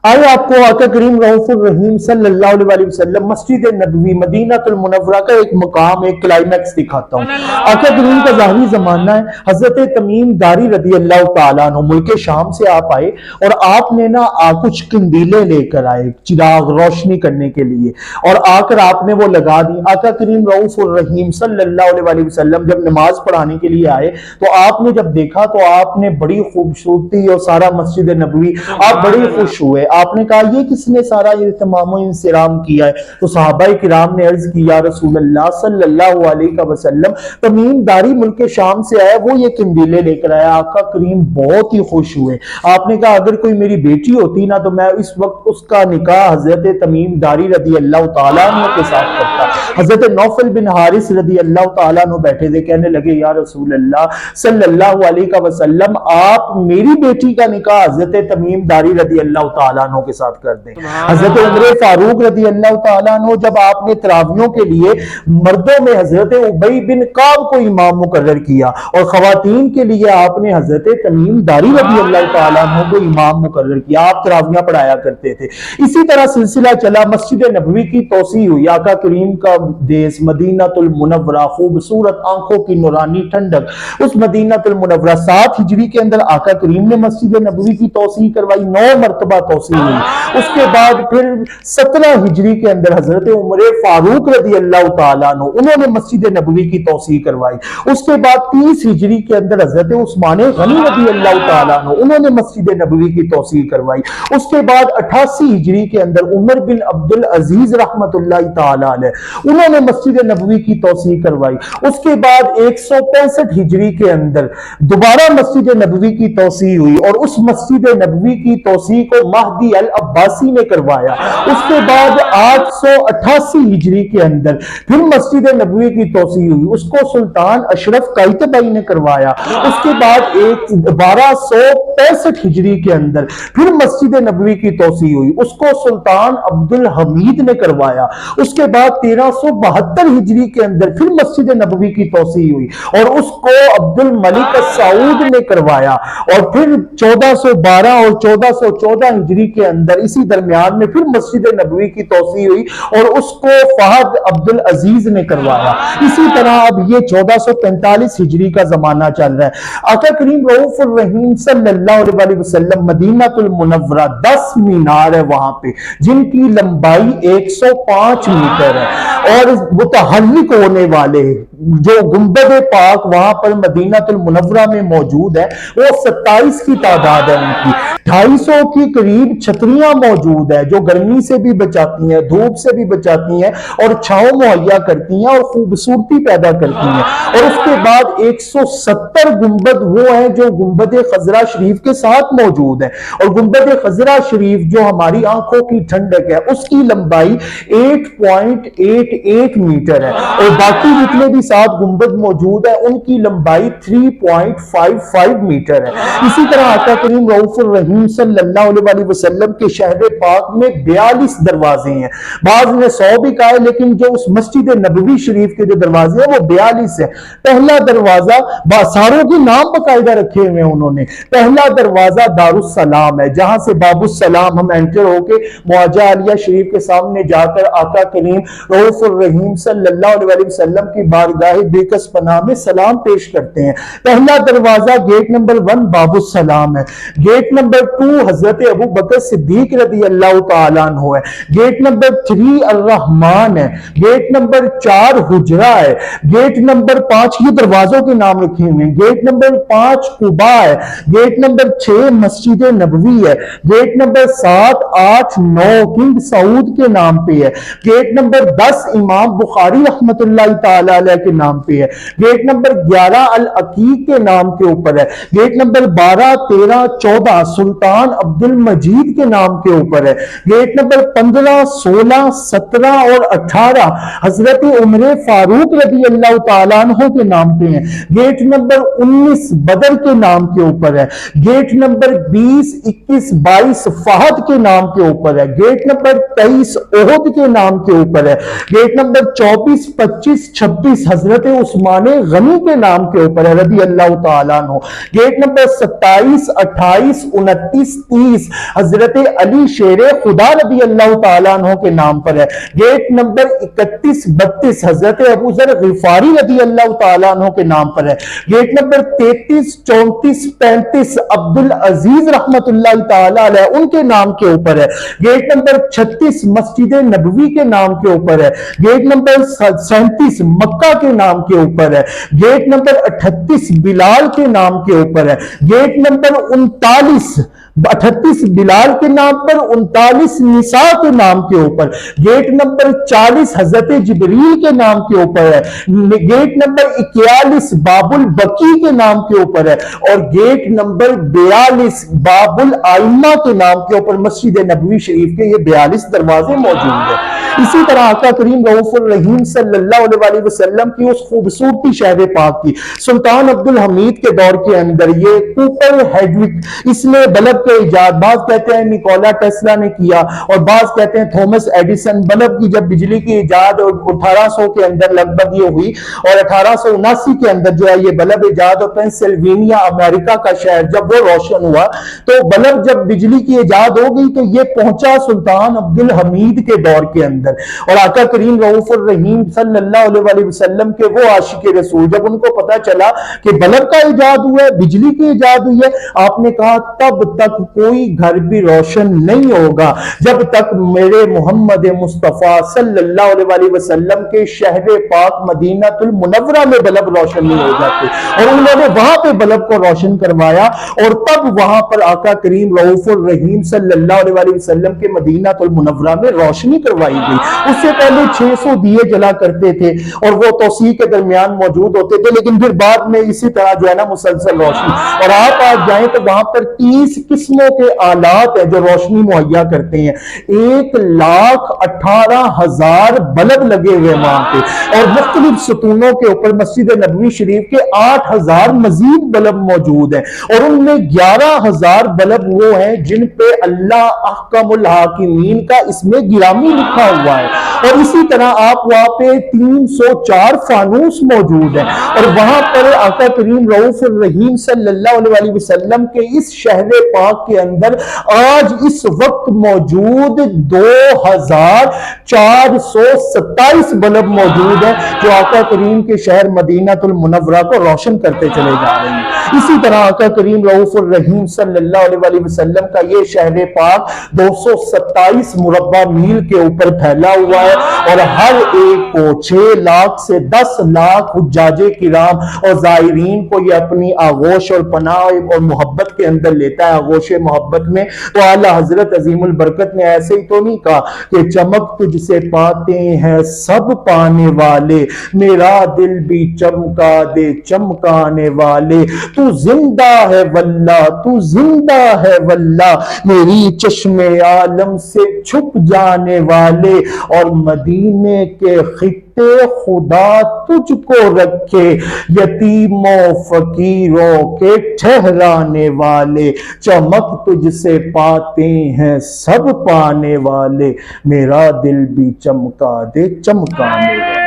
آئے آپ کو آقا کریم رؤوف الرحیم صلی اللہ علیہ وسلم مسجد نبوی مدینہ المنورہ کا ایک مقام، ایک کلائمیکس دکھاتا ہوں۔ آقا کریم کا ظاہری زمانہ ہے، حضرت تمیم داری رضی اللہ تعالیٰ عنہ ملک شام سے آپ آئے اور آپ نے نا کچھ قندیلیں لے کر آئے، چراغ روشنی کرنے کے لیے، اور آ کر آپ نے وہ لگا دی۔ آقا کریم رؤوف الرحیم صلی اللہ علیہ وسلم جب نماز پڑھانے کے لیے آئے تو آپ نے جب دیکھا تو آپ نے بڑی خوبصورتی اور سارا مسجد نبوی آپ بڑی خوش ہوئے۔ آپ نے کہا یہ کس نے سارا اہتمام و انصرام کیا ہے؟ تو صحابہ کرام نے عرض کیا رسول اللہ صلی اللہ علیہ وسلم تمیم داری ملک شام سے آیا، وہ یہ قندیلیں لے کر آیا۔ آقا کریم بہت ہی خوش ہوئے۔ آپ نے کہا اگر کوئی میری بیٹی ہوتی نا تو میں اس وقت اس کا نکاح حضرت تمیم داری رضی اللہ تعالیٰ عنہ کے ساتھ کرتا۔ حضرت نوفل بن حارث رضی اللہ تعالیٰ عنہ بیٹھے تھے، کہنے لگے یا رسول اللہ صلی اللہ علیہ وسلم آپ میری بیٹی کا نکاح حضرت تمیم داری رضی اللہ تعالیٰ عنہ کے ساتھ کر دیں۔ حضرت عمر فاروق رضی اللہ تعالیٰ عنہ جب آپ نے تراویحوں کے لیے مردوں میں حضرت ابی بن کعب کو امام مقرر کیا اور خواتین کے لیے آپ نے حضرت تمیم داری رضی اللہ تعالیٰ عنہ کو امام مقرر کیا، آپ تراویحاں پڑھایا کرتے تھے۔ اسی طرح سلسلہ چلا، مسجد نبوی کی توسیع ہوئی، آقا کریم کا دیس مدینہ المنورہ، خوبصورت آنکھوں کی نورانی ٹھنڈک، اس مدینہ المنورہ 7 ہجری کے اندر آقا کریم نے مسجد نبوی کی توسیع کروائی، 9 مرتبہ توسیع ہوئی۔ اس کے بعد پھر 17 ہجری کے اندر حضرت عمر فاروق رضی اللہ تعالیٰ عنہ انہوں نے مسجد نبوی کی توسیع کروائی۔ اس کے بعد 30 ہجری کے اندر حضرت عثمان غنی رضی اللہ تعالیٰ عنہ انہوں نے مسجد نبوی کی توسیع کروائی۔ اس کے بعد 88 ہجری کے اندر عمر بن عبد العزیز رحمت اللہ تعالیٰ علیہ انہوں نے مسجد نبوی کی توسیع کروائی۔ اس کے بعد 165 ہجری کے اندر دوبارہ مسجد نبوی کی توسیع ہوئی اور اس مسجد نبوی کی توسیع کو مہدی العباسی نے کروایا۔ اس کے بعد 888 ہجری کے اندر پھر مسجد نبوی کی توسیع ہوئی، اس کو سلطان اشرف قائتبائی نے کروایا۔ اس کے بعد 1265 ہجری کے اندر پھر مسجد نبوی کی توسیع ہوئی، اس کو سلطان عبد الحمید نے کروایا۔ اس کے بعد 1372 ہجری کے اندر پھر مسجد نبوی کی توسیع ہوئی اور اس کو عبد الملک سعود نے کروایا، اور پھر 1412 اور 1414 ہجری کے اندر اسی درمیان میں پھر مسجد نبوی کی توسیع ہوئی اور اس کو فہد عبد العزیز نے کروایا۔ اسی طرح اب یہ 1445 ہجری کا زمانہ چل رہا ہے۔ آقا کریم رؤوف الرحیم صلی اللہ علیہ وسلم مدینہ المنورہ 10 مینار ہے وہاں پہ جن کی لمبائی 105 میٹر ہے، اور متحرک ہونے والے جو گنبد پاک وہاں پر مدینہ المنورہ میں موجود ہے وہ 27 کی تعداد ہے ان کی۔ 250 کی قریب چھتریاں موجود ہیں جو گرمی سے بھی بچاتی ہیں، دھوپ سے بھی بچاتی ہیں اور چھاؤں مہیا کرتی ہیں اور خوبصورتی پیدا کرتی ہیں۔ اور اس کے بعد 170 گنبد وہ ہیں جو گنبد خضرا شریف کے ساتھ موجود ہیں، اور گنبد خضرا شریف جو ہماری آنکھوں کی ٹھنڈک ہے اس کی لمبائی 8.88 میٹر ہے، اور باقی جتنے بھی 7 گنبد موجود ہیں ان کی لمبائی 3.55 میٹر ہے۔ اسی طرح آقا کریم رؤوف الرحیم صلی اللہ علیہ وسلم کے شہر پاک میں 42 دروازے ہیں، بعض نے 100 بھی کہا ہے لیکن جو اس مسجد نبوی شریف کے جو دروازے ہیں وہ 42 ہیں۔ پہلا دروازہ ساروں کے نام باقاعدہ رکھے ہوئے ہیں انہوں نے۔ پہلا دروازہ دار السلام ہے جہاں سے باب السلام ہم انٹر ہو کے معاجہ عالیہ شریف کے سامنے جا کر آقا کریم رؤوف الرحیم صلی اللہ علیہ وسلم کی بارگاہ بےکس پناہ میں سلام پیش کرتے ہیں۔ پہلا دروازہ گیٹ نمبر 1 باب السلام ہے، گیٹ نمبر 2 حضرت ابو بکر صدیق رضی اللہ تعالیٰ عنہ ہے، گیٹ نمبر 3 الرحمن ہے، گیٹ نمبر 4 حجرہ ہے، گیٹ نمبر 5 یہ دروازوں کے نام رکھے ہوئے ہیں، گیٹ نمبر 5 قباء ہے، گیٹ نمبر 6 مسجد نبوی ہے، گیٹ نمبر 7 8 9 کنگ سعود کے نام پہ ہے، گیٹ نمبر 10 امام بخاری رحمت اللہ تعالی علیہ کے نام پہ ہے، گیٹ نمبر 11 العقیق کے نام کے اوپر ہے، گیٹ نمبر 12 13 14 سلطان عبد المجید کے نام کے اوپر ہے، گیٹ نمبر 15 16 17 اور 18 حضرت عمر فاروق رضی اللہ تعالیٰ عنہ کے نام پہ ہیں، گیٹ نمبر 19 بدر کے نام کے اوپر ہے، گیٹ نمبر 20 21 22 فہد کے نام کے اوپر ہے، گیٹ نمبر 23 احد کے نام کے اوپر ہے، گیٹ نمبر 24 25 26 حضرت عثمان غنی کے نام کے اوپر ہے رضی اللہ تعالیٰ عنہ۔ گیٹ نمبر 27، 28، 29، 30 حضرت علی شیر خدا رضی اللہ تعالیٰ عنہ کے نام پر ہے۔ گیٹ نمبر 31، 32 حضرت ابو ذر غفاری رضی اللہ تعالیٰ عنہ کے نام پر ہے۔ گیٹ نمبر 33، 34، 35 عبد العزیز رحمت اللہ تعالیٰ علیہ ان کے نام کے اوپر ہے۔ گیٹ نمبر 36 مسجد نبوی کے نام کے اوپر ہے۔ گیٹ نمبر 37 مکہ کے نام کے اوپر ہے۔ گیٹ نمبر 38 بلال کے نام کے اوپر ہے۔ گیٹ نمبر 38 بلال کے نام پر، 39 نساء کے نام کے اوپر۔ گیٹ نمبر 40 حضرت جبریل کے نام کے اوپر ہے۔ گیٹ نمبر 41 باب البقی کے نام کے اوپر ہے، اور گیٹ نمبر 42 باب الائمہ کے نام کے اوپر مسجد نبوی شریف کے یہ 42 دروازے موجود ہیں۔ اسی طرح آقا کریم رؤوف الرحیم صلی اللہ علیہ وسلم کی اس خوبصورتی شہر پاک کی سلطان عبد الحمید کے دور کے اندر یہ کوپر ہیڈوک اس نے بلب کے ایجاد، بعض کہتے ہیں نیکولا ٹیسلا نے کیا اور بعض کہتے ہیں تھامس ایڈیسن، بلب کی جب بجلی کی ایجاد 1800 کے اندر لگ بھگ یہ ہوئی، اور 1879 کے اندر جو ہے یہ بلب ایجاد، اور پینسلوینیا امریکہ کا شہر جب وہ روشن ہوا تو بلب جب بجلی کی ایجاد ہو گئی تو یہ پہنچا سلطان عبد الحمید کے دور کے اندر، اور آقا کریم رؤوف الرحیم صلی اللہ علیہ وسلم کے وہ عاشق رسول جب ان کو پتا چلا کہ بلب کا ایجاد ہوا ہے، بجلی کی ایجاد ہوئی ہے، آپ نے کہا تب تک کوئی گھر بھی روشن نہیں ہوگا جب تک میرے محمد مصطفیٰ صلی اللہ علیہ وسلم کے شہر پاک مدینہ المنورہ میں بلب روشن نہیں ہو جاتے، اور انہوں نے وہاں پہ بلب کو روشن کروایا، اور تب وہاں پر آقا کریم رؤوف الرحیم صلی اللہ علیہ وسلم کے مدینہ المنورہ میں روشنی کروائی گئی۔ اس سے پہلے 600 دیے جلا کرتے تھے اور وہ توسیع کے درمیان موجود ہوتے تھے، لیکن پھر بعد میں اسی طرح جو ہے نا مسلسل روشنی، اور آپ آج جائیں تو وہاں پر 30 قسموں کے آلات ہیں جو روشنی مہیا کرتے ہیں، 1,18,000 بلب لگے ہوئے وہاں پہ، اور مختلف ستونوں کے اوپر مسجد نبوی شریف کے 8,000 مزید بلب موجود ہیں، اور ان میں 11,000 بلب وہ ہیں جن پہ اللہ احکم الحاکمین کا اس میں گرامی لکھا ہوا ہے، اور اسی طرح آپ وہاں پہ 304 فانوس موجود ہیں، اور وہاں پر آقا کریم رؤوف الرحیم صلی اللہ علیہ وسلم کے اس شہر پاک کے اندر آج اس وقت موجود 2,427 بلب موجود ہیں جو آقا کریم کے شہر مدینہ المنورہ کو روشن کرتے چلے جا رہے ہیں۔ اسی طرح آقا کریم رؤوف الرحیم صلی اللہ علیہ وسلم کا یہ شہر پاک 227 مربع میل کے اوپر پھیلا ہوا ہے، اور ہر ایک کو 6 لاکھ سے 10 لاکھ حجاج کرام اور زائرین کو یہ اپنی آغوش اور پناہ اور محبت کے اندر لیتا ہے، آغوش محبت میں۔ تو اعلی حضرت عظیم البرکت نے ایسے ہی تو نہیں کہا کہ چمک تجھ سے پاتے ہیں سب پانے والے، میرا دل بھی چمکا دے چمکانے والے، تو زندہ ہے واللہ تو زندہ ہے واللہ، میری چشم عالم سے چھپ جانے والے، اور مدینے کے خطے خدا تجھ کو رکھے، یتیموں فقیروں کے ٹھہرانے والے، چمک تجھ سے پاتے ہیں سب پانے والے، میرا دل بھی چمکا دے چمکانے والے۔